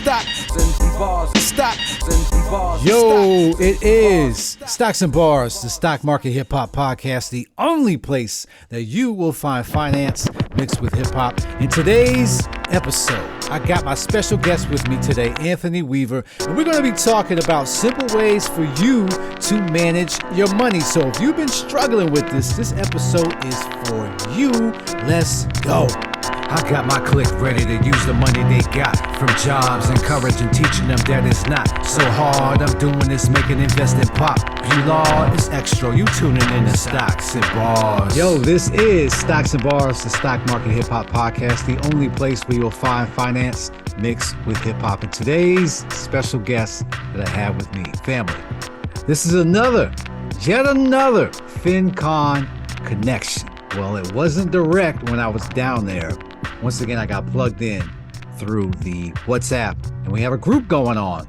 Yo, it is Stocks and Bars, the Stock Market Hip Hop Podcast, the only place that you will find finance mixed with hip hop. In today's episode, I got my special guest with me today, Anthony Weaver, and we're going to be talking about simple ways for you to manage your money. So if you've been struggling with this episode is for you. Let's go. I got my clique ready to use the money they got from jobs, encouraging, teaching them that it's not so hard. I'm doing this, making investing pop. You law is extra. You tuning in to Stocks and Bars. Yo, this is Stocks and Bars, the Stock Market Hip Hop Podcast, the only place where you'll find finance mixed with hip hop. And today's special guest that I have with me, family. This is yet another FinCon connection. Well, it wasn't direct when I was down there. Once again, I got plugged in through the WhatsApp, and we have a group going on.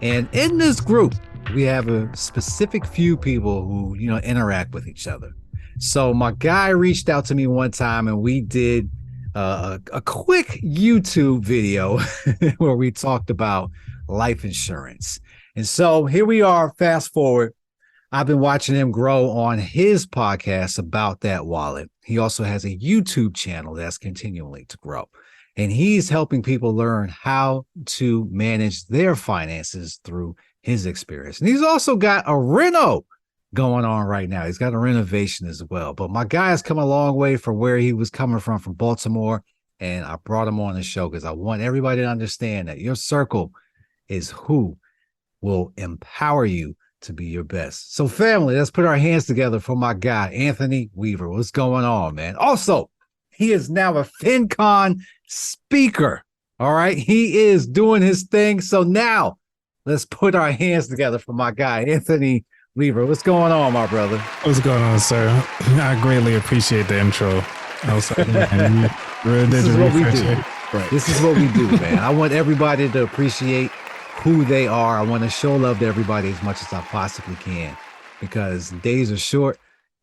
And in this group, we have a specific few people who, interact with each other. So my guy reached out to me one time, and we did a quick YouTube video where we talked about life insurance. And so here we are, fast forward. I've been watching him grow on his podcast about that wallet. He also has a YouTube channel that's continuing to grow. And he's helping people learn how to manage their finances through his experience. And he's also got a reno going on right now. He's got a renovation as well. But my guy has come a long way from where he was coming from Baltimore. And I brought him on the show because I want everybody to understand that your circle is who will empower you to be your best. So family, let's put our hands together for my guy, Anthony Weaver. What's going on, man? Also, he is now a FinCon speaker. All right. He is doing his thing. So now let's put our hands together for my guy, Anthony Weaver. What's going on, my brother? What's going on, sir? I greatly appreciate the intro. I was like, man, this is what we do. Right. This is what we do, man. I want everybody to appreciate who they are. I want to show love to everybody as much as I possibly can because days are short.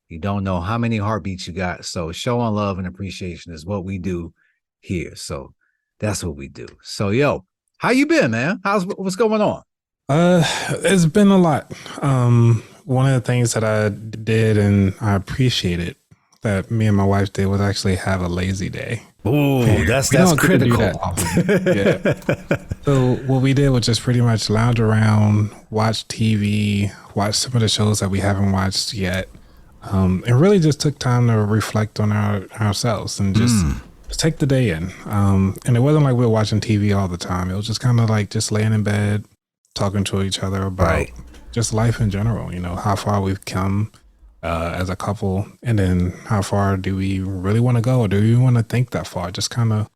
You don't know how many heartbeats you got. So showing love and appreciation is what we do here. So that's what we do. So, yo, how you been, man? What's going on? It's been a lot. One of the things that I did and I appreciated that me and my wife did was actually have a lazy day. Oh, that's critical. Yeah. So what we did was just pretty much lounge around, watch TV, watch some of the shows that we haven't watched yet, and really just took time to reflect on ourselves and just take the day in. And it wasn't like we were watching TV all the time. It was just kind of like just laying in bed, talking to each other about just life in general. How far we've come as a couple, and then how far do we really want to go? Or do we want to think that far? Just kind of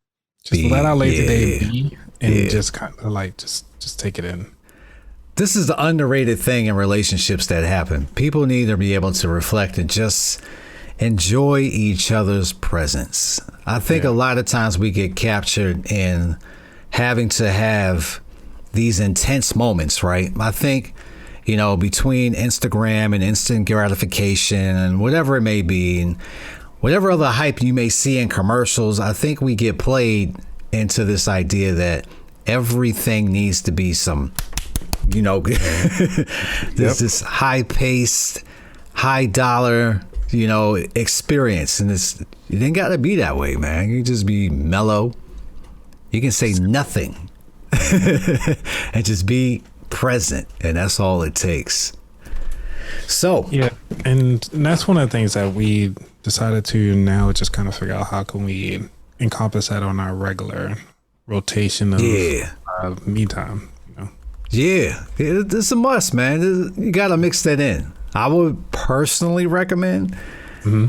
let our lazy day be and just kind of like just take it in. This is the underrated thing in relationships that happen. People need to be able to reflect and just enjoy each other's presence. I think a lot of times we get captured in having to have these intense moments, right? I think between Instagram and instant gratification and whatever it may be, and whatever other hype you may see in commercials, I think we get played into this idea that everything needs to be some, this high-paced, high-dollar, experience. And it ain't got to be that way, man. You just be mellow. You can say nothing and just be present, and that's all it takes. So and that's one of the things that we decided to now just kind of figure out how can we encompass that on our regular rotation of me time. It's a must, man. You gotta mix that in. I would personally recommend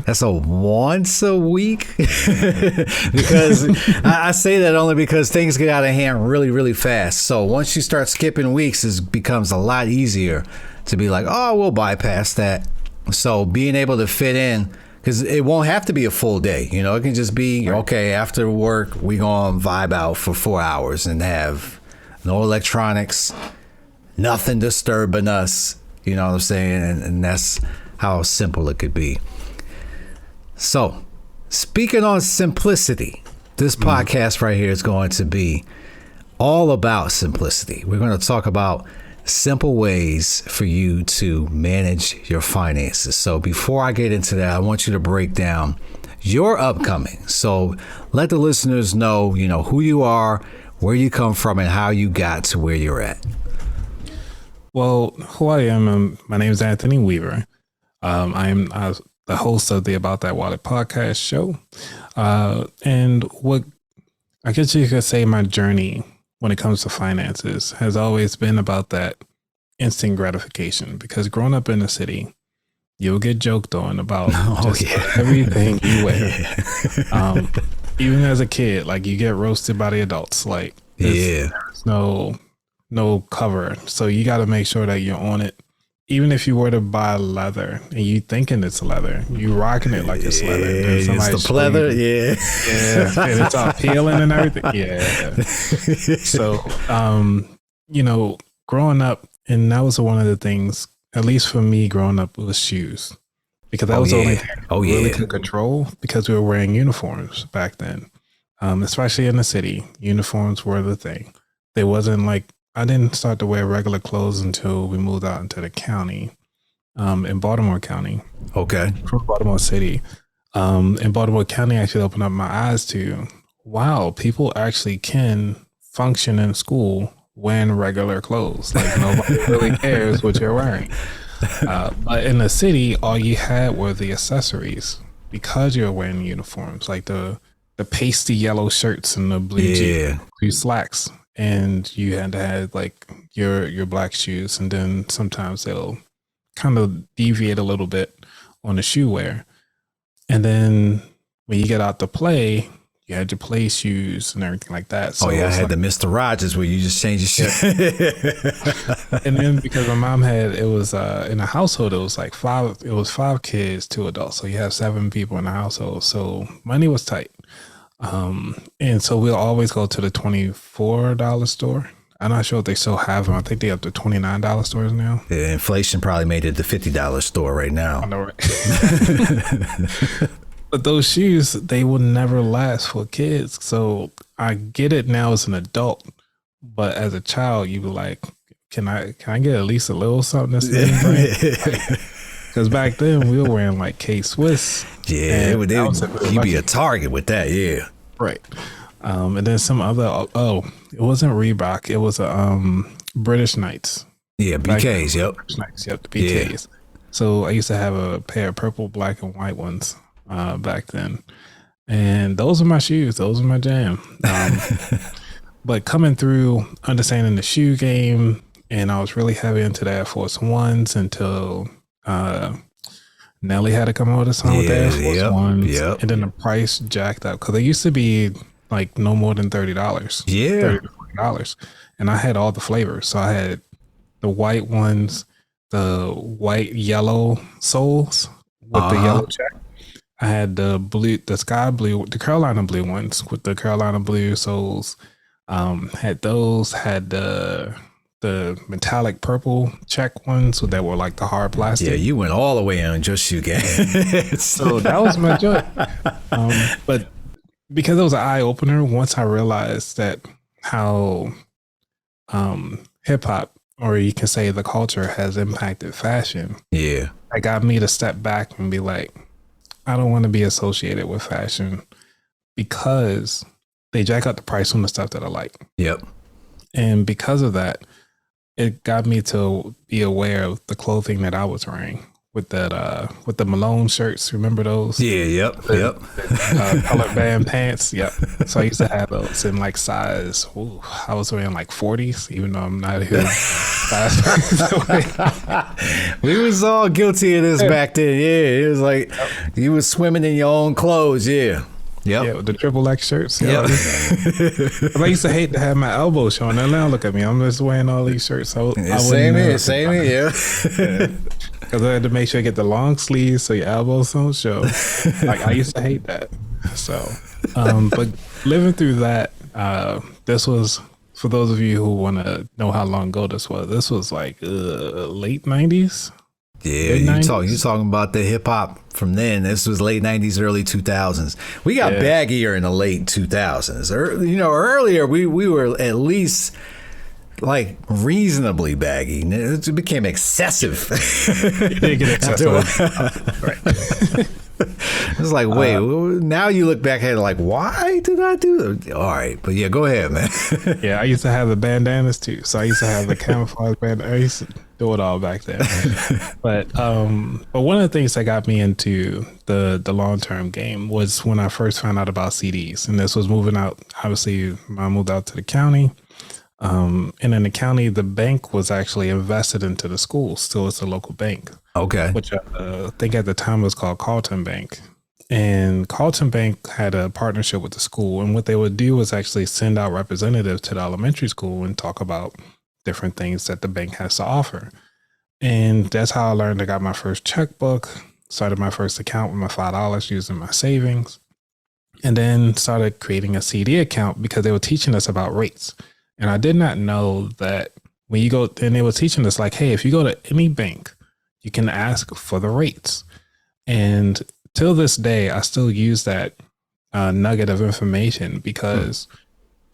that's a once a week because I say that only because things get out of hand really, really fast. So once you start skipping weeks, it becomes a lot easier to be like, oh, we'll bypass that. So being able to fit in, because it won't have to be a full day. It can just be, okay, after work, we gonna vibe out for 4 hours and have no electronics, nothing disturbing us. You know what I'm saying? And that's how simple it could be. So, speaking on simplicity, this podcast right here is going to be all about simplicity. We're going to talk about simple ways for you to manage your finances. So before I get into that, I want you to break down your upcoming. So let the listeners know, who you are, where you come from, and how you got to where you're at. Well, who I am, my name is Anthony Weaver. I am the host of the About That Wallet podcast show. And what I guess you could say my journey when it comes to finances has always been about that instant gratification, because growing up in the city, you'll get joked on about everything you wear. Even as a kid, like you get roasted by the adults. Like there's no cover. So you got to make sure that you're on it. Even if you were to buy leather and you thinking it's leather, you rocking it like it's leather. It's the pleather, and it's all peeling and everything. Yeah. So, growing up, and that was one of the things, at least for me growing up, was shoes, because that was the only thing I really could control, because we were wearing uniforms back then, especially in the city. Uniforms were the thing. They wasn't like, I didn't start to wear regular clothes until we moved out into the county, in Baltimore County. Okay. From Baltimore City. In Baltimore County actually opened up my eyes to, wow, people actually can function in school wearing regular clothes. Like nobody really cares what you're wearing. But in the city, all you had were the accessories, because you're wearing uniforms, like the pasty yellow shirts and the blue slacks. And you had to have like your black shoes, and then sometimes they'll kind of deviate a little bit on the shoe wear. And then when you get out to play, you had your play shoes and everything like that. So I had the Mr. Rogers where you just change your shoe. And then because my mom it was in a household, it was like five kids, 2 adults. So you have 7 people in the household. So money was tight. And so we'll always go to the $24 store. I'm not sure if they still have them. I think they have the $29 stores now. Yeah, inflation probably made it the $50 store right now. I know, right? But those shoes, they will never last for kids. So I get it now as an adult, but as a child, you be like, can I get at least a little something because back then we were wearing like K-Swiss. Yeah, you'd be a target with that. Yeah. Right. And then some other, it wasn't Reebok. It was British Knights. Yeah, BKs. Yep. British Knights. Yep, the BKs. Yeah. So I used to have a pair of purple, black, and white ones back then. And those are my shoes. Those are my jam. But coming through, understanding the shoe game, and I was really heavy into the Air Force Ones until Nelly had to come out with a song with the Air Force Ones. Yep. And then the price jacked up, because they used to be like no more than $30. Yeah. $30 to $40. And I had all the flavors. So I had the white ones, the white yellow soles with the yellow check. I had the blue, the sky blue, the Carolina blue ones with the Carolina blue soles. Had those, had the metallic purple check ones that were like the hard plastic. Yeah, you went all the way on your shoe game. So that was my joy. But because it was an eye opener, once I realized that how hip hop, or you can say the culture, has impacted fashion. Yeah. It got me to step back and be like, I don't want to be associated with fashion, because they jack up the price on the stuff that I like. Yep. And because of that, it got me to be aware of the clothing that I was wearing with the Malone shirts. Remember those? Yeah. Yep. Colored band pants. Yep. So I used to have those in like size. I was wearing like 40s, even though I'm not a huge size. We was all guilty of this back then. Yeah. It was like you was swimming in your own clothes. Yeah. Yep. Yeah, with the XXX shirts. Yeah. I used to hate to have my elbows showing. Now look at me. I'm just wearing all these shirts. Same here. Because I had to make sure I get the long sleeves so your elbows don't show. Like I used to hate that. So, but living through that, this was, for those of you who want to know how long ago this was like late 90s. Yeah, you talking about the hip hop from then. This was late 90s, early 2000s. We got baggier in the late 2000s. Earlier we were at least like reasonably baggy. It became excessive. It did get excessive. Right. It's like, wait, now you look back at it like, why did I do that? All right, but yeah, go ahead, man. Yeah, I used to have the bandanas too. So I used to have the camouflage bandana. I used to do it all back then. But one of the things that got me into the long-term game was when I first found out about CDs. And this was moving out. Obviously, I moved out to the county. And in the county, the bank was actually invested into the school. Still, it's a local bank. Okay. Which I think at the time was called Carlton Bank. And Carlton Bank had a partnership with the school. And what they would do was actually send out representatives to the elementary school and talk about different things that the bank has to offer. And that's how I learned. I got my first checkbook, started my first account with my $5 using my savings, and then started creating a CD account because they were teaching us about rates. And I did not know that when you go, and they were teaching us like, hey, if you go to any bank, you can ask for the rates. And till this day, I still use that nugget of information because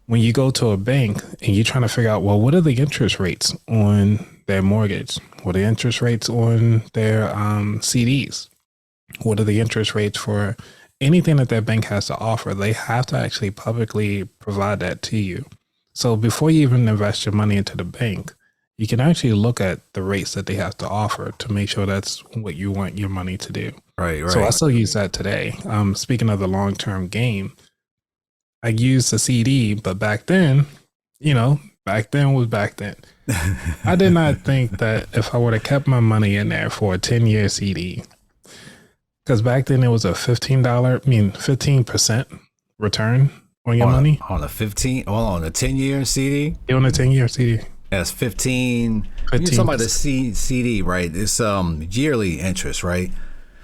when you go to a bank and you're trying to figure out, well, what are the interest rates on their mortgage? What are the interest rates on their CDs? What are the interest rates for anything that that bank has to offer? They have to actually publicly provide that to you. So before you even invest your money into the bank, you can actually look at the rates that they have to offer to make sure that's what you want your money to do. Right. So I still use that today. Speaking of the long-term game, I used the CD, but back then, back then was back then. I did not think that if I would have kept my money in there for a 10-year CD, because back then it was a $15% return on your money. On a 10-year CD? Yeah, on a 10-year CD. That's 15. You're talking about the CD, right? It's yearly interest, right?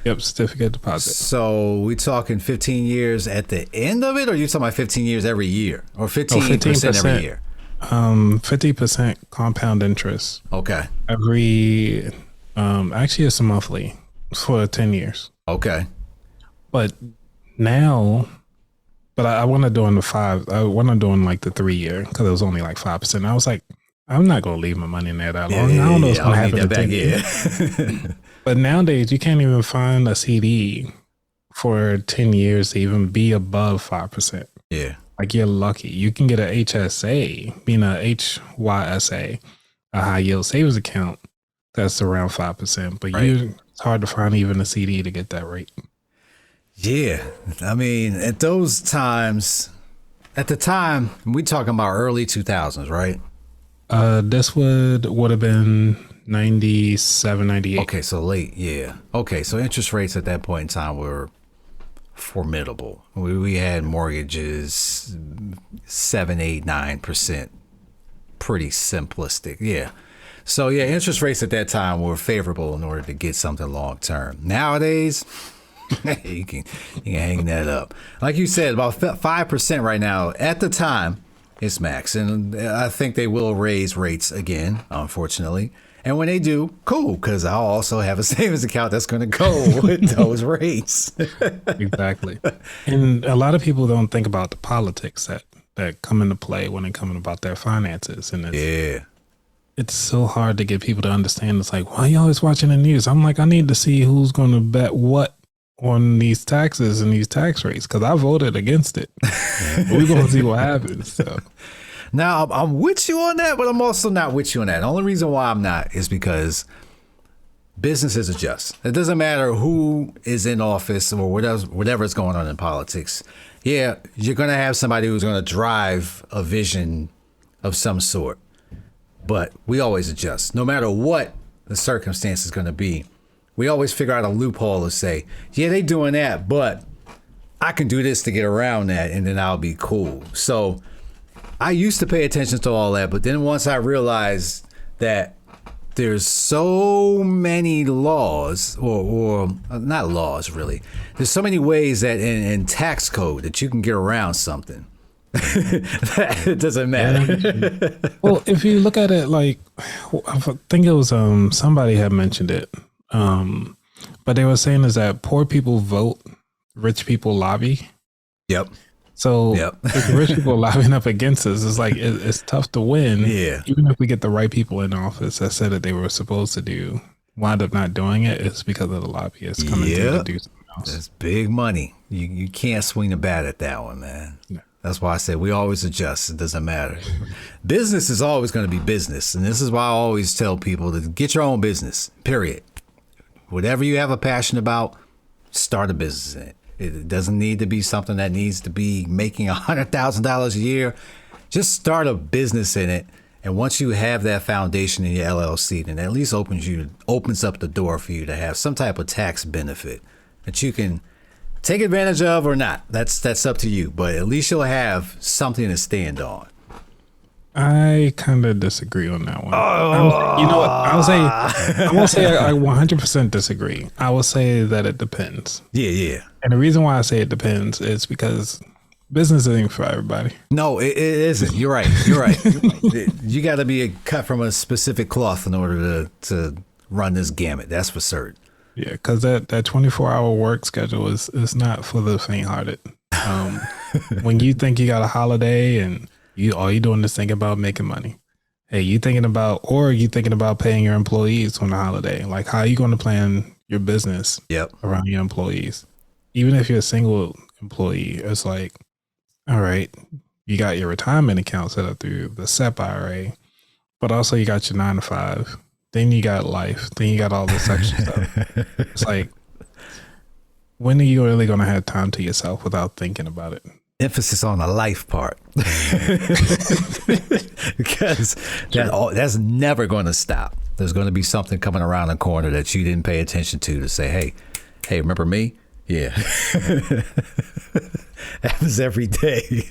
Yep, certificate deposit. So we talking 15 years at the end of it, or you talking about 15 years every year, or 15% every year? 50% compound interest. Okay. Every, actually it's a monthly for 10 years. Okay. But now, I want to do in I want to do in like the 3-year because it was only like 5%. I was like, I'm not going to leave my money in there that long. I don't know what's going to happen in 10 years. But nowadays, you can't even find a CD for 10 years to even be above 5%. Yeah. Like you're lucky. You can get a HSA, being a HYSA, a high yield savings account that's around 5%. But it's hard to find even a CD to get that rate. Yeah. I mean, at those times, at the time, we talking about early 2000s, right? This would have been 97, 98. Okay, so late, yeah. Okay, so interest rates at that point in time were formidable. We had mortgages 7, 8, 9%. Pretty simplistic, yeah. So yeah, interest rates at that time were favorable in order to get something long term. Nowadays, you can hang that up. Like you said, about 5% right now. At the time, it's max, and I think they will raise rates again, unfortunately. And when they do, cool, because I'll also have a savings account that's going to go with those rates. Exactly. And a lot of people don't think about the politics that come into play when they come about their finances. And it's so hard to get people to understand. It's like, why are you always watching the news? I'm like, I need to see who's going to bet what on these taxes and these tax rates, because I voted against it. We're going to see what happens. So. Now, I'm with you on that, but I'm also not with you on that. The only reason why I'm not is because businesses adjust. It doesn't matter who is in office or whatever's going on in politics. Yeah, you're going to have somebody who's going to drive a vision of some sort. But we always adjust. No matter what the circumstance is going to be, we always figure out a loophole to say, yeah, they doing that, but I can do this to get around that, and then I'll be cool. So I used to pay attention to all that, but then once I realized that there's so many laws, or not laws really, there's so many ways that in tax code that you can get around something. It doesn't matter. Well, if you look at it like, I think it was somebody had mentioned it. But they were saying is that poor people vote, rich people lobby. Yep. So if the rich people lobbying up against us, it's like it's tough to win. Yeah. Even if we get the right people in office that said that they were supposed to do, wind up not doing it, it's because of the lobbyists coming through to do something else. That's big money. You can't swing the bat at that one, man. No. That's why I said we always adjust. It doesn't matter. Business is always going to be business. And this is why I always tell people to get your own business, period. Whatever you have a passion about, start a business in it. It doesn't need to be something that needs to be making $100,000 a year. Just start a business in it. And once you have that foundation in your LLC, then it at least opens up the door for you to have some type of tax benefit that you can take advantage of or not. That's up to you. But at least you'll have something to stand on. I kind of disagree on that one. You know what? I won't say I 100% disagree. I will say that it depends. Yeah. And the reason why I say it depends is because business isn't for everybody. No, it isn't. You're right. You got to be cut from a specific cloth in order to run this gamut. That's for certain. Yeah, because that 24-hour work schedule is not for the faint-hearted. When you think you got a holiday and all you're doing is thinking about making money. Hey, you thinking about paying your employees on the holiday. Like, how are you going to plan your business around your employees? Even if you're a single employee, it's like, all right, you got your retirement account set up through the SEP IRA, but also you got your 9 to 5. Then you got life. Then you got all this extra stuff. It's like, when are you really going to have time to yourself without thinking about it? Emphasis on the life part. Because that's never going to stop. There's going to be something coming around the corner that you didn't pay attention to say, hey, remember me? Yeah. Happens every day.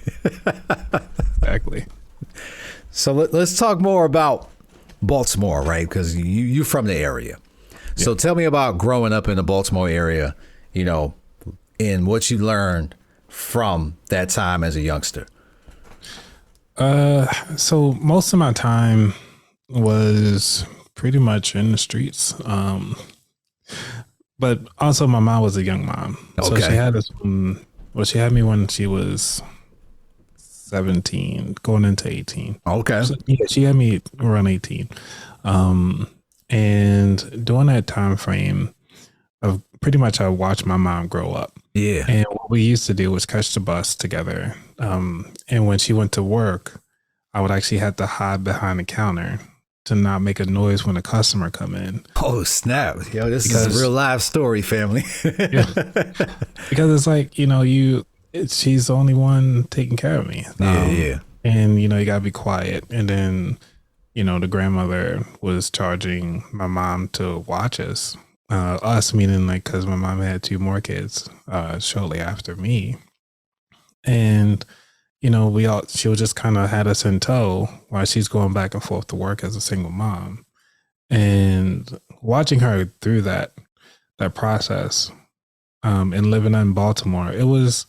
Exactly. So let's talk more about Baltimore, right? Because you're from the area. So tell me about growing up in the Baltimore area, and what you learned from that time as a youngster. So most of my time was pretty much in the streets. But also my mom was a young mom. So she had us, she had me when she was 17, going into 18. Okay. So, she had me around 18. And during that time frame of pretty much I watched my mom grow up. Yeah. And what we used to do was catch the bus together. And when she went to work, I would actually have to hide behind the counter to not make a noise when a customer come in. Oh, snap. Yo, this is a real live story, family. Because it's like, she's the only one taking care of me. And, you got to be quiet. And then, the grandmother was charging my mom to watch us. Us meaning because my mom had 2 more kids shortly after me. And, she was just kind of had us in tow while she's going back and forth to work as a single mom. And watching her through that process and living in Baltimore, it was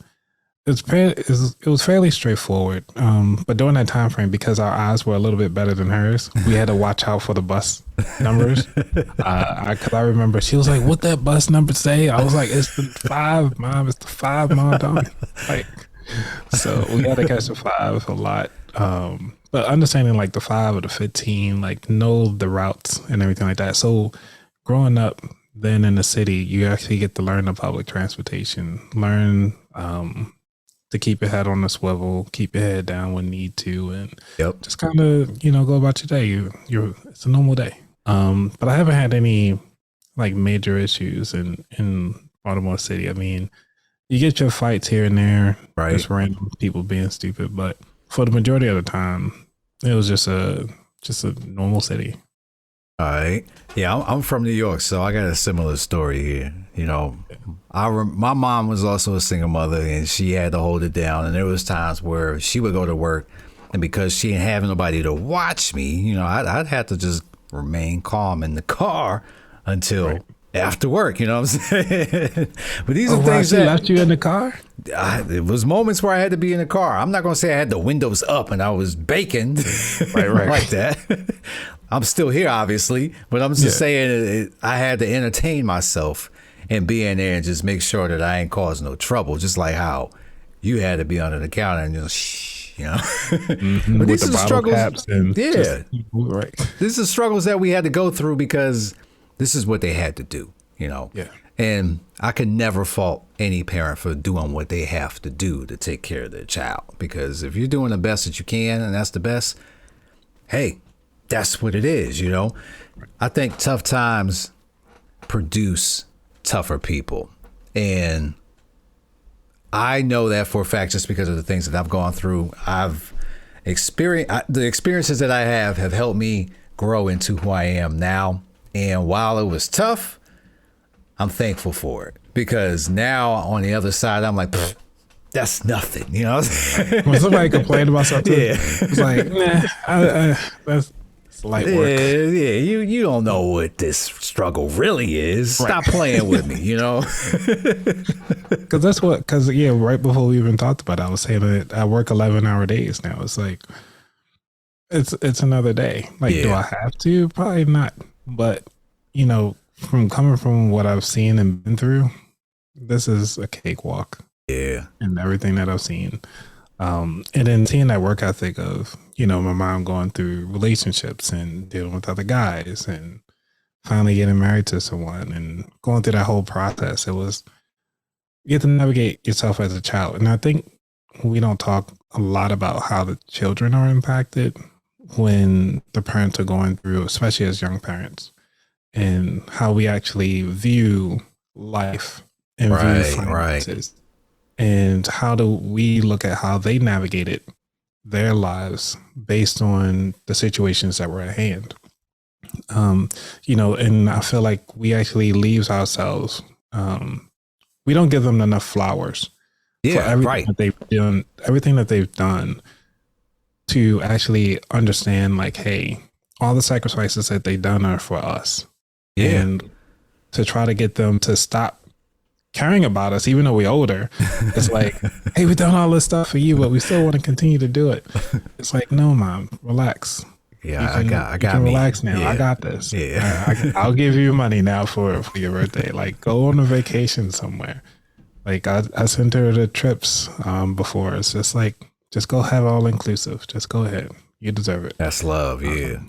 fairly straightforward. But during that time frame, because our eyes were a little bit better than hers, we had to watch out for the bus numbers. Because I remember she was like, "What that bus number say?" I was like, "It's the 5, Mom. It's the 5, Mom." So we had to catch the 5 a lot. But understanding the 5 or the 15, know the routes and everything like that. So growing up then in the city, you actually get to learn the public transportation, learn to keep your head on the swivel, keep your head down when need to, and just kind of, go about your day. It's a normal day. But I haven't had any major issues in Baltimore City. I mean, you get your fights here and there, right? Just random people being stupid, but for the majority of the time, it was just a normal city. All right. Yeah, I'm from New York, so I got a similar story here. My mom was also a single mother, and she had to hold it down. And there was times where she would go to work, and because she didn't have nobody to watch me, I'd have to just remain calm in the car until after work. You know what I'm saying? But these are things that left you in the car. It was moments where I had to be in the car. I'm not going to say I had the windows up and I was baking, right, like that. I'm still here, obviously, but I'm just saying I had to entertain myself and be in there and just make sure that I ain't causing no trouble, just like how you had to be under the counter and just shh, you know. But these are the struggles. Caps and right. These are struggles that we had to go through because this is what they had to do, you know. Yeah. And I could never fault any parent for doing what they have to do to take care of their child, because if you're doing the best that you can and that's the best, hey, that's what it is, you know. I think tough times produce tougher people. And I know that for a fact just because of the things that I've gone through. I've experienced the experiences that I have helped me grow into who I am now. And while it was tough, I'm thankful for it, because now on the other side, I'm like, that's nothing, you know. When somebody complained about something, it's like, nah, that's light work. Yeah, you don't know what this struggle really is. Stop playing with me, you know. Because right before we even talked about it, I was saying that I work 11-hour days now. It's like, it's another day. Like, do I have to? Probably not. But, you know, coming from what I've seen and been through, this is a cakewalk. Yeah. And everything that I've seen. And then seeing that work ethic of, you know, my mom going through relationships and dealing with other guys and finally getting married to someone and going through that whole process. You have to navigate yourself as a child. And I think we don't talk a lot about how the children are impacted when the parents are going through, especially as young parents, and how we actually view life and view finances. And how do we look at how they navigated their lives based on the situations that were at hand? You know, and I feel like we actually leave ourselves. We don't give them enough flowers for everything that they've done. Everything that they've done to actually understand, like, hey, all the sacrifices that they've done are for us. Yeah. And to try to get them to stop caring about us, even though we're older. It's like, hey, we've done all this stuff for you, but we still want to continue to do it. It's like, no, Mom, relax. Yeah, I got me. Relax now. Yeah. I got this. Yeah. I'll give you money now for your birthday. Like, go on a vacation somewhere. Like, I sent her to trips before. It's just like, just go have all inclusive. Just go ahead. You deserve it. That's love. Yeah.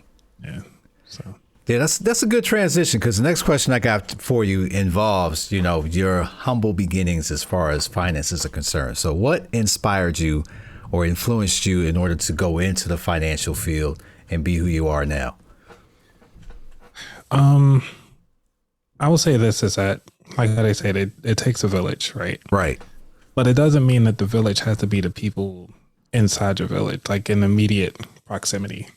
So. Yeah, that's a good transition, because the next question I got for you involves, you know, your humble beginnings as far as finances are concerned. So what inspired you or influenced you in order to go into the financial field and be who you are now? I will say this is that, like they said, it takes a village, right? Right. But it doesn't mean that the village has to be the people inside your village, like in immediate proximity.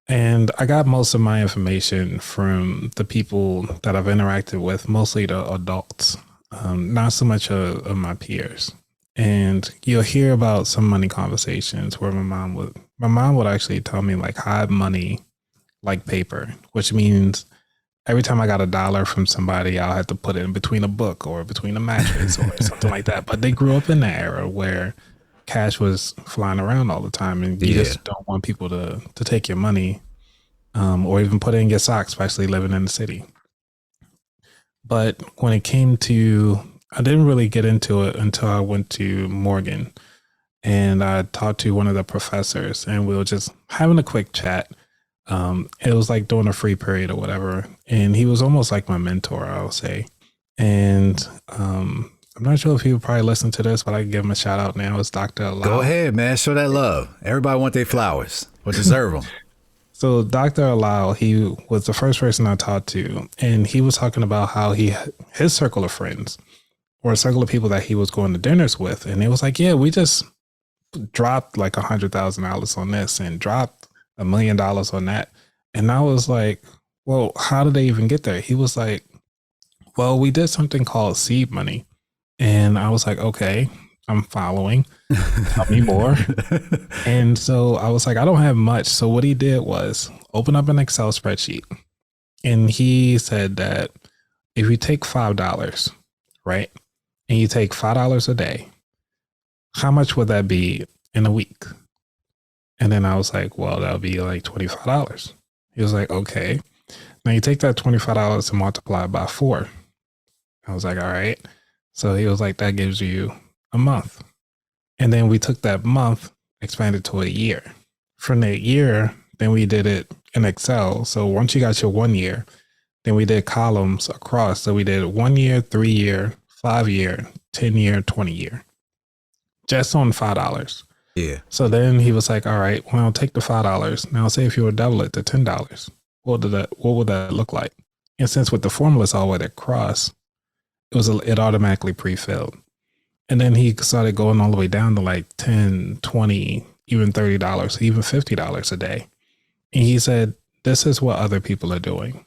And I got most of my information from the people that I've interacted with, mostly the adults, not so much of my peers. And you'll hear about some money conversations where my mom would actually tell me, like, hide money like paper, which means every time I got $1 from somebody, I'll have to put it in between a book or between a mattress or something like that. But they grew up in that era where cash was flying around all the time, and you just don't want people to take your money or even put it in your socks, especially living in the city. But when it came to, I didn't really get into it until I went to Morgan, and I talked to one of the professors, and we were just having a quick chat. It was like during a free period or whatever, and he was almost like my mentor, I'll say. And I'm not sure if he would probably listen to this, but I can give him a shout out now. It's Dr. Allow. Go ahead, man. Show that love. Everybody want their flowers or deserve them. So Dr. Allow, he was the first person I talked to, and he was talking about how his circle of friends or a circle of people that he was going to dinners with. And it was like, yeah, we just dropped like $100,000 on this and dropped $1 million on that. And I was like, well, how did they even get there? He was like, well, we did something called seed money. And I was like, okay, I'm following. Tell me more. And so I was like, I don't have much. So what he did was open up an Excel spreadsheet. And he said that if you take $5, right, and you take $5 a day, how much would that be in a week? And then I was like, well, that would be like $25. He was like, okay. Now you take that $25 and multiply it by 4. I was like, all right. So he was like, that gives you a month. And then we took that month, expanded to a year. From that year, then we did it in Excel. So once you got your 1 year, then we did columns across. So we did 1 year, 3 year, 5 year, 10 year, 20 year, just on $5. Yeah. So then he was like, all right, well, take the $5. Now say if you would double it to $10, what would that look like? And since with the formulas all the way across, it automatically pre-filled. And then he started going all the way down to like 10, 20, even $30, even $50 a day. And he said, this is what other people are doing.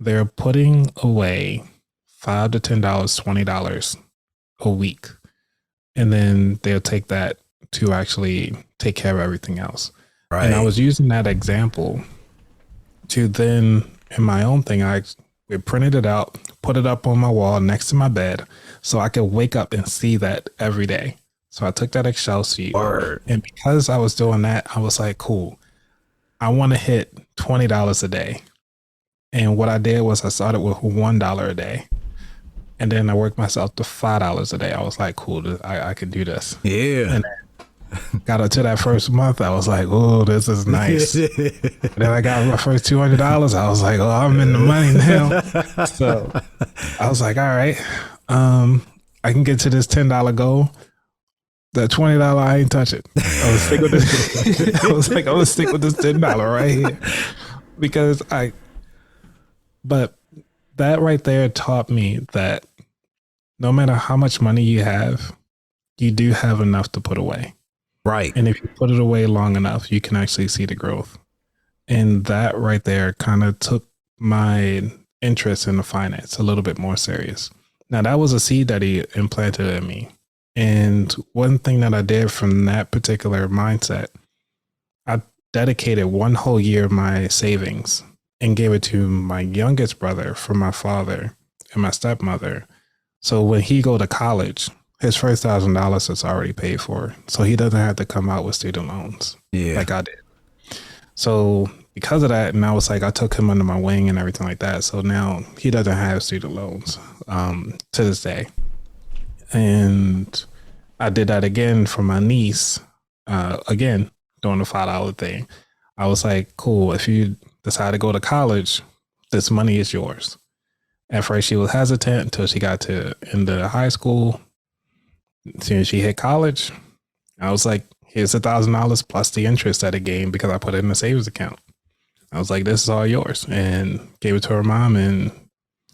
They're putting away $5 to $10, $20 a week. And then they'll take that to actually take care of everything else. Right. And I was using that example to then, in my own thing, we printed it out, put it up on my wall next to my bed so I could wake up and see that every day. So I took that Excel sheet. Word. And because I was doing that, I was like, cool, I want to hit $20 a day. And what I did was I started with $1 a day. And then I worked myself to $5 a day. I was like, cool, I can do this. Yeah. And got up to that first month. I was like, oh, this is nice. Then I got my first $200. I was like, oh, I'm in the money now. So I was like, all right, I can get to this $10 goal. That $20, I ain't touch it. I was stick with this. I was like, I'm gonna stick with this $10 right here because but that right there taught me that no matter how much money you have, you do have enough to put away. Right. And if you put it away long enough, you can actually see the growth. And that right there kind of took my interest in the finance a little bit more serious. Now, that was a seed that he implanted in me. And one thing that I did from that particular mindset, I dedicated 1 whole year of my savings and gave it to my youngest brother from my father and my stepmother. So when he go to college, his first $1,000 is already paid for. So he doesn't have to come out with student loans like I did. So because of that, and I was like, I took him under my wing and everything like that. So now he doesn't have student loans to this day. And I did that again for my niece, again, doing the $5 thing. I was like, cool, if you decide to go to college, this money is yours. At first she was hesitant until she got to into high school. As soon as she hit college, I was like, here's $1,000 plus the interest that it gained because I put it in a savings account. I was like, this is all yours, and gave it to her mom, and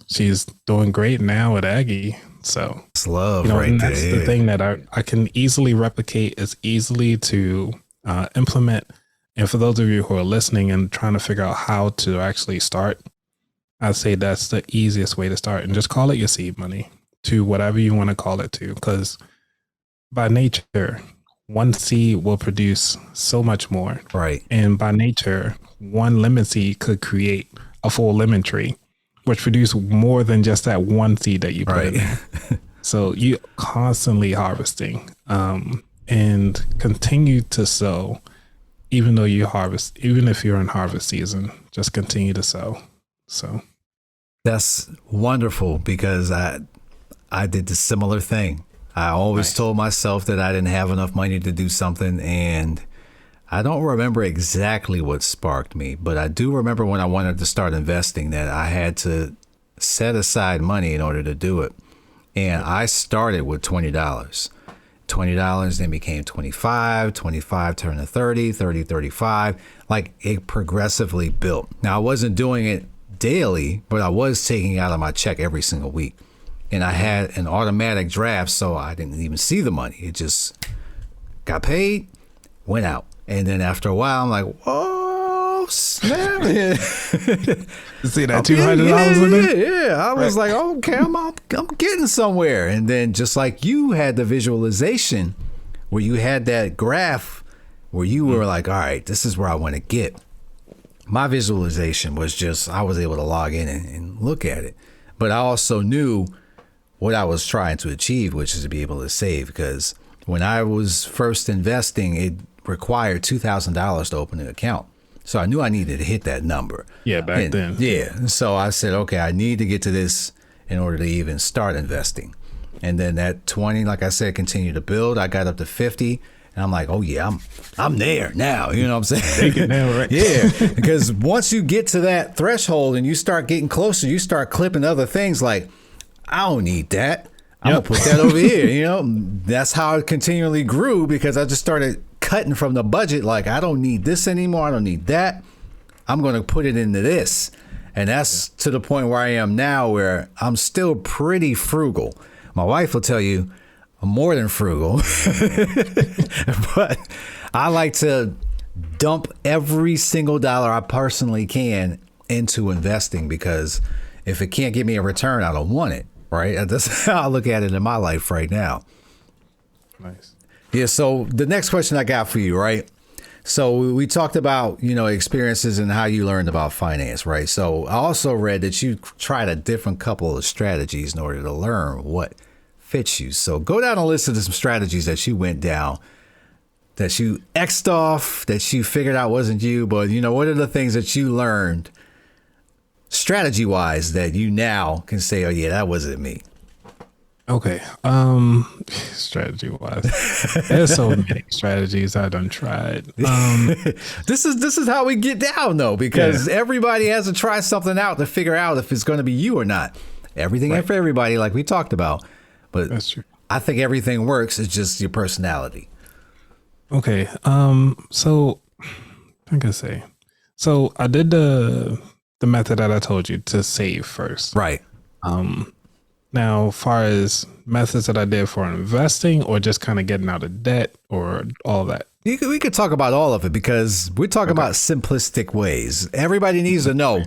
she's doing great now at Aggie. So it's love, right? And that's the thing that I can easily replicate, is easily to implement. And for those of you who are listening and trying to figure out how to actually start, I'd say that's the easiest way to start, and just call it your seed money to whatever you want to call it to, because by nature, one seed will produce so much more. Right. And by nature, one lemon seed could create a full lemon tree, which produce more than just that one seed that you put in there. So you constantly harvesting and continue to sow, even though you harvest, even if you're in harvest season, just continue to sow. So that's wonderful, because I did the similar thing. I always told myself that I didn't have enough money to do something, and I don't remember exactly what sparked me, but I do remember when I wanted to start investing that I had to set aside money in order to do it. And I started with $20. $20 then became $25, $25 turned to $30, $30, $35. Like, it progressively built. Now, I wasn't doing it daily, but I was taking out of my check every single week. And I had an automatic draft, so I didn't even see the money. It just got paid, went out. And then after a while, I'm like, whoa, snap. You see that $200 in there? Yeah. I was like, okay, I'm getting somewhere. And then just like you had the visualization where you had that graph where you were like, all right, this is where I want to get. My visualization was just, I was able to log in and look at it. But I also knew what I was trying to achieve, which is to be able to save, because when I was first investing, it required $2,000 to open an account. So I knew I needed to hit that number. Yeah, back then. Yeah. So I said, okay, I need to get to this in order to even start investing. And then that 20, like I said, continued to build. I got up to 50. And I'm like, oh yeah, I'm there now. You know what I'm saying? Take it now, right? Yeah. Because once you get to that threshold and you start getting closer, you start clipping other things like, I don't need that. I'm gonna put that over here. You know, that's how it continually grew, because I just started cutting from the budget. Like, I don't need this anymore. I don't need that. I'm gonna put it into this. And that's to the point where I am now, where I'm still pretty frugal. My wife will tell you I'm more than frugal, but I like to dump every single dollar I personally can into investing, because if it can't give me a return, I don't want it. Right. That's how I look at it in my life right now. Nice. Yeah. So the next question I got for you, right? So we talked about, experiences and how you learned about finance, right? So I also read that you tried a different couple of strategies in order to learn what fits you. So go down a list of some strategies that you went down, that you X'd off, that you figured out wasn't you, but what are the things that you learned strategy wise that you now can say, oh yeah, that wasn't me? Okay. Strategy wise, there's so many strategies I done tried. This is how we get down though, because everybody has to try something out to figure out if it's going to be you or not. Everything ain't for everybody, like we talked about, but that's true. I think everything works. It's just your personality. Okay. So I can say, so I did the method that I told you to save first. Right. Now, as far as methods that I did for investing or just kind of getting out of debt or all that. We could talk about all of it, because we're talking about simplistic ways. Everybody needs to know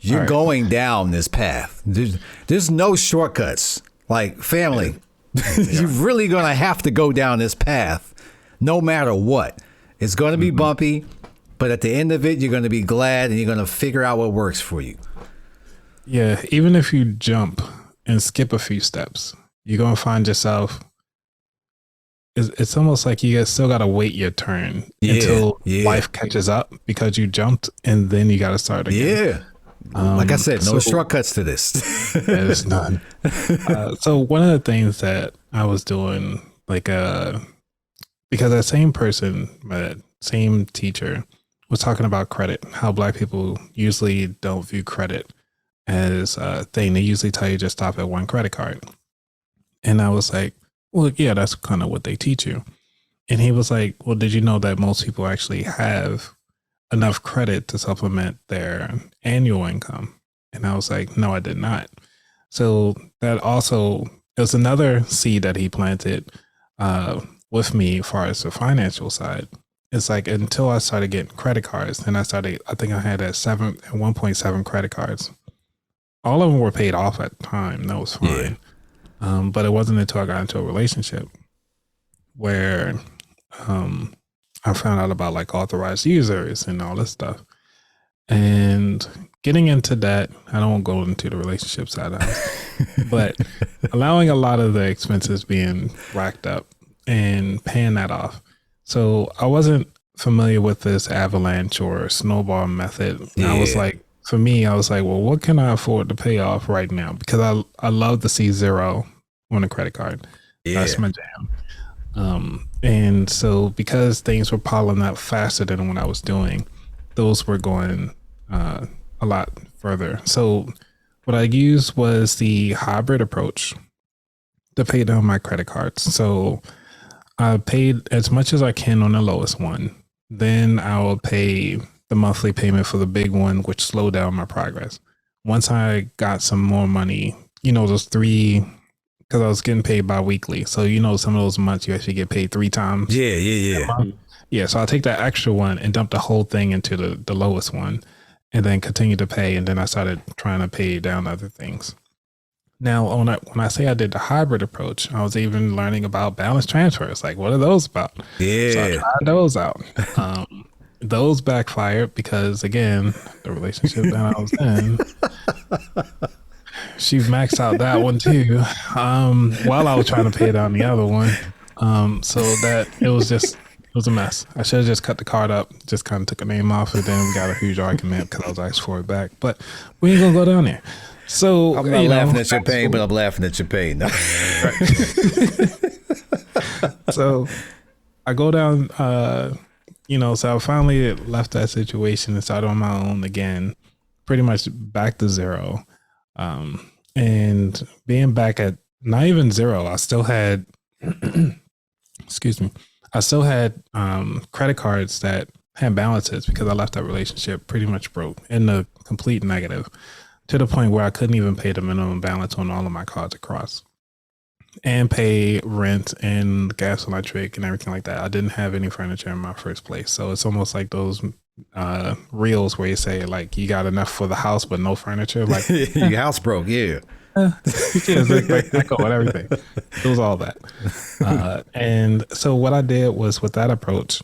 you're going down this path. There's no shortcuts. Like family, you're really going to have to go down this path no matter what. It's going to be bumpy, but at the end of it, you're going to be glad and you're going to figure out what works for you. Yeah, even if you jump and skip a few steps, you're going to find yourself, it's almost like you still got to wait your turn until life catches up, because you jumped and then you got to start again. Yeah. Like I said, no shortcuts to this. There's none. So one of the things that I was doing, like, because that same person, that same teacher was talking about credit, how Black people usually don't view credit as a thing. They usually tell you just stop at one credit card. And I was like, well, yeah, that's kind of what they teach you. And he was like, well, did you know that most people actually have enough credit to supplement their annual income? And I was like, no, I did not. So that also, it was another seed that he planted with me as far as the financial side. It's like, until I started getting credit cards, then I think I had 1.7 credit cards. All of them were paid off at the time. That was fine. Yeah. But it wasn't until I got into a relationship where I found out about like authorized users and all this stuff. And getting into that, I don't want to go into the relationship side of it, but allowing a lot of the expenses being racked up and paying that off. So I wasn't familiar with this avalanche or snowball method. Yeah. I was like, for me, I was like, well, what can I afford to pay off right now? Because I love to see zero on a credit card. Yeah. That's my jam. And so because things were piling up faster than what I was doing, those were going a lot further. So what I used was the hybrid approach to pay down my credit cards. So I paid as much as I can on the lowest one. Then I will pay the monthly payment for the big one, which slowed down my progress. Once I got some more money, those three, because I was getting paid bi-weekly. So, some of those months you actually get paid 3 times. Yeah. Yeah. So I take that extra one and dump the whole thing into the lowest one and then continue to pay. And then I started trying to pay down other things. Now, when I say I did the hybrid approach, I was even learning about balance transfers. Like, what are those about? Yeah. So I tried those out. Those backfired because, again, the relationship that I was in, she maxed out that one too, while I was trying to pay down the other one. So that it was just was a mess. I should have just cut the card up, just kind of took a name off, and then we got a huge argument because I was asked for it back. But we ain't gonna go down there. So I'm not laughing at your pain, but I'm laughing at your pain. No. So I go down, so I finally left that situation and started on my own again, pretty much back to zero. And being back at not even zero, I still had, excuse me, I still had credit cards that had balances because I left that relationship pretty much broke in the complete negative, to the point where I couldn't even pay the minimum balance on all of my cards across and pay rent and gas, electric, and everything like that. I didn't have any furniture in my first place. So it's almost like those reels where you say, like, you got enough for the house, but no furniture. Like, your house broke. Yeah. It's like echo and everything. It was all that. And so what I did was, with that approach,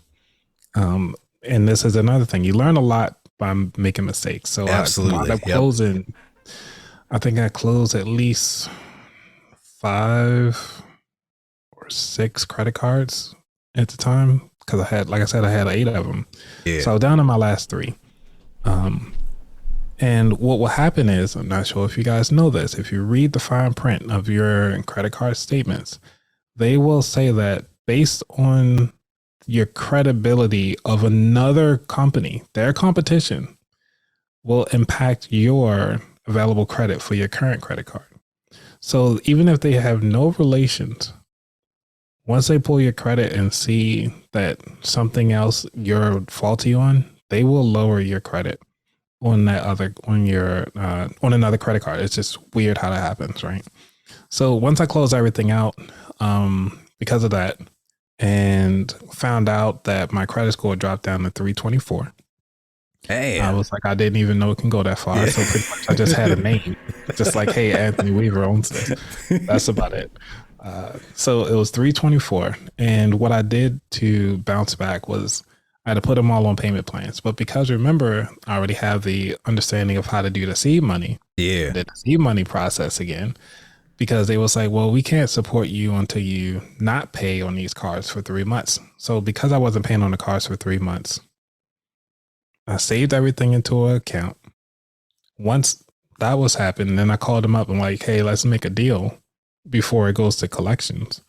and this is another thing, you learn a lot by making mistakes. So absolutely. I wound up closing, I think I closed at least 5 or 6 credit cards at the time, because I had, like I said, I had 8 of them. Yeah. So I was down to my last 3. And what will happen is, I'm not sure if you guys know this, if you read the fine print of your credit card statements, they will say that based on your credibility of another company, their competition will impact your available credit for your current credit card. So even if they have no relations, once they pull your credit and see that something else you're faulty on, they will lower your credit on that other, on your, on another credit card. It's just weird how that happens, right? So once I closed everything out, because of that, and found out that my credit score dropped down to 324. Hey, I was like, I didn't even know it can go that far. Yeah. So pretty much I just had a name, just like, hey, Anthony Weaver owns this. That's about it. So it was 324. And what I did to bounce back was I had to put them all on payment plans. But because, remember, I already have the understanding of how to do the seed money. Yeah. The seed money process again. Because they was like, well, we can't support you until you not pay on these cards for 3 months. So because I wasn't paying on the cards for 3 months, I saved everything into an account. Once that was happening, then I called them up and like, hey, let's make a deal before it goes to collections.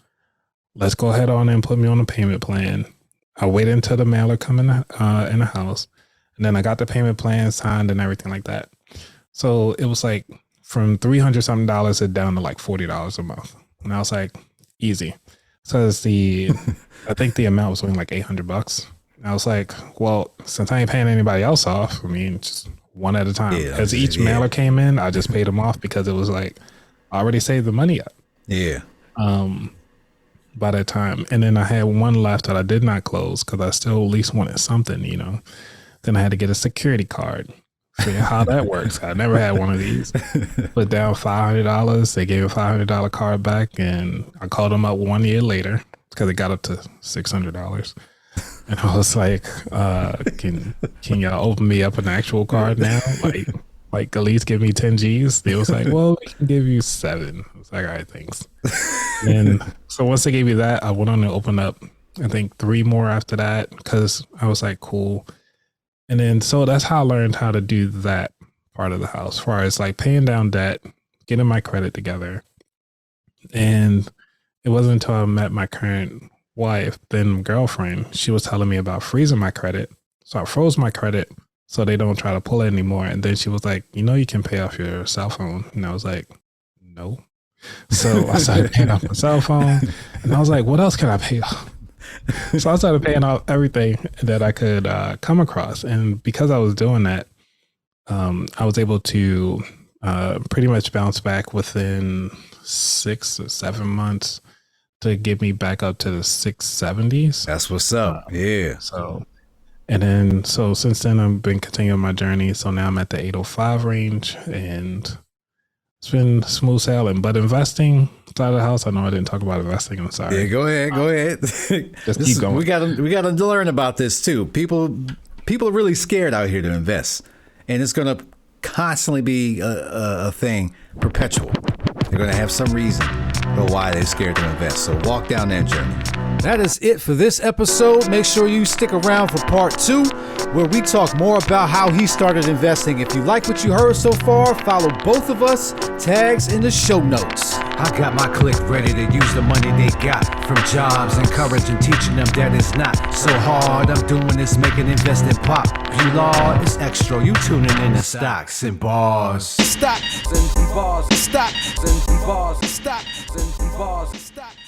Let's go ahead on and put me on a payment plan. I waited until the mailer come in the house, and then I got the payment plan signed and everything like that. So it was like, from $300 something it down to like $40 a month. And I was like, easy. So it's I think the amount was only like $800. And I was like, well, since I ain't paying anybody else off, I mean, just one at a time. As each mailer came in, I just paid them off because it was like, I already saved the money up. Yeah. By that time. And then I had one left that I did not close because I still at least wanted something, you know. Then I had to get a security card. Figure how that works. I never had one of these. Put down $500. They gave a $500 card back, and I called them up 1 year later because it got up to $600. And I was like, "Can y'all open me up an actual card now? Like at least give me 10 G's." They was like, "Well, we can give you 7." I was like, "All right, thanks." And so once they gave me that, I went on to open up, I think 3 more after that because I was like, cool. And then, so that's how I learned how to do that part of the house, as far as like paying down debt, getting my credit together. And it wasn't until I met my current wife, then girlfriend, she was telling me about freezing my credit. So I froze my credit so they don't try to pull it anymore. And then she was like, you know, you can pay off your cell phone. And I was like, no. So I started paying off my cell phone. And I was like, what else can I pay off? So I started paying off everything that I could come across. And because I was doing that, I was able to pretty much bounce back within 6 or 7 months to get me back up to the 670s. That's what's up. Yeah. So, and then, so since then I've been continuing my journey. So now I'm at the 805 range, and it's been smooth sailing. But investing side of the house, I know I didn't talk about investing. I'm sorry. Yeah, go ahead. Just keep going. We got to learn about this too. People are really scared out here to invest, and it's going to constantly be a thing, perpetual. They're going to have some reason for why they're scared to invest. So walk down that journey. That is it for this episode. Make sure you stick around for part 2, where we talk more about how he started investing. If you like what you heard so far, follow both of us. Tags in the show notes. I got my clique ready to use the money they got from jobs, encouraging, teaching them that it's not so hard. I'm doing this, making investing pop. You law, it's extra. You tuning in to Stocks and Bars. Stocks and Bars. Stocks and Bars. Stocks and Bars. Stocks.